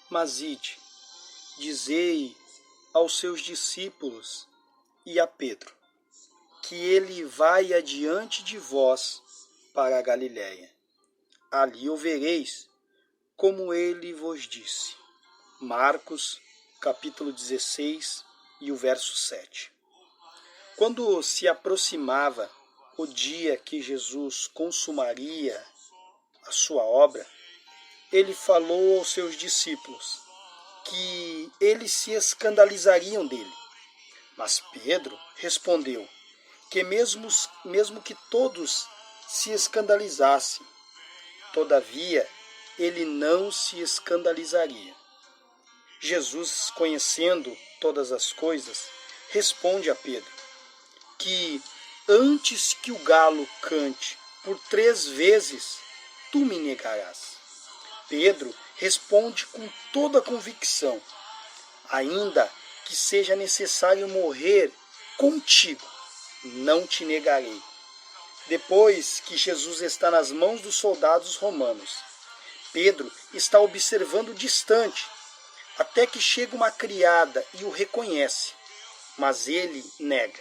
Mas ide, dizei aos seus discípulos e a Pedro, que ele vai adiante de vós para a Galiléia. Ali o vereis, como ele vos disse. Marcos, capítulo 16, e o verso 7. Quando se aproximava o dia que Jesus consumaria a sua obra, ele falou aos seus discípulos que eles se escandalizariam dele. Mas Pedro respondeu que mesmo que todos se escandalizassem, todavia ele não se escandalizaria. Jesus, conhecendo todas as coisas, responde a Pedro que antes que o galo cante por 3 vezes, tu me negarás. Pedro responde com toda a convicção: ainda que seja necessário morrer contigo, não te negarei. Depois que Jesus está nas mãos dos soldados romanos, Pedro está observando distante, até que chega uma criada e o reconhece, mas ele nega,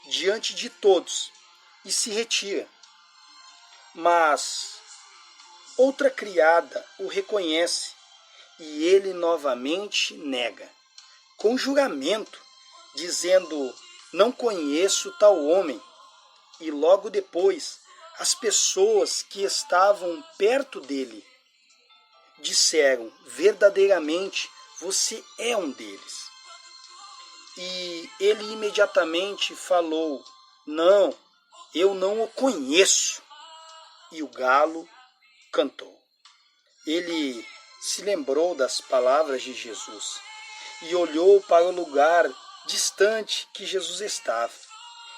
diante de todos, e se retira. Mas outra criada o reconhece, e ele novamente nega, com juramento, dizendo: não conheço tal homem. E logo depois, as pessoas que estavam perto dele disseram: verdadeiramente, você é um deles. E ele imediatamente falou: não, eu não o conheço. E o galo cantou. Ele se lembrou das palavras de Jesus e olhou para o lugar distante que Jesus estava.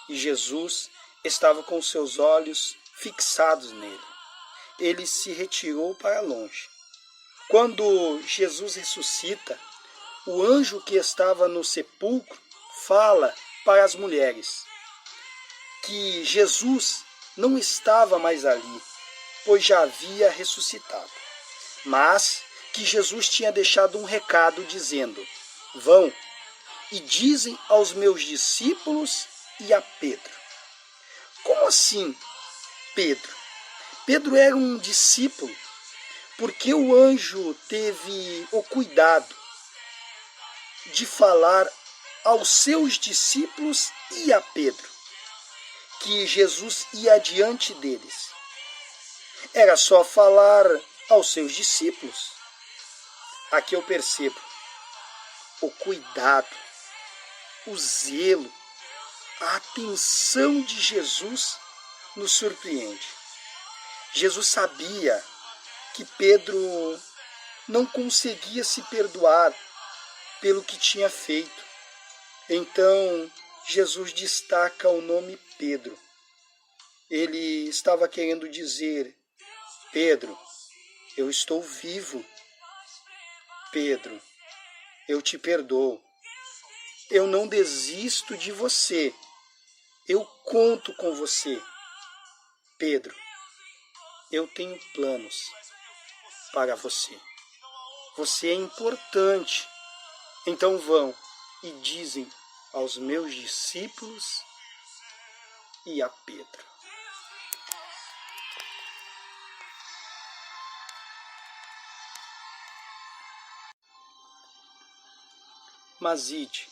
E Jesus estava com seus olhos fixados nele. Ele se retirou para longe. Quando Jesus ressuscita, o anjo que estava no sepulcro fala para as mulheres que Jesus não estava mais ali, pois já havia ressuscitado, mas que Jesus tinha deixado um recado dizendo: vão e dizem aos meus discípulos e a Pedro. Como assim, Pedro? Pedro era um discípulo, porque o anjo teve o cuidado de falar aos seus discípulos e a Pedro que Jesus ia adiante deles. Era só falar aos seus discípulos. Aqui eu percebo o cuidado, o zelo, a atenção de Jesus nos surpreende. Jesus sabia que Pedro não conseguia se perdoar pelo que tinha feito. Então, Jesus destaca o nome Pedro. Ele estava querendo dizer: Pedro, eu estou vivo. Pedro, eu te perdoo. Eu não desisto de você. Eu conto com você. Pedro, eu tenho planos para você. Você é importante. Então vão e dizem aos meus discípulos e a Pedro. Mas ide,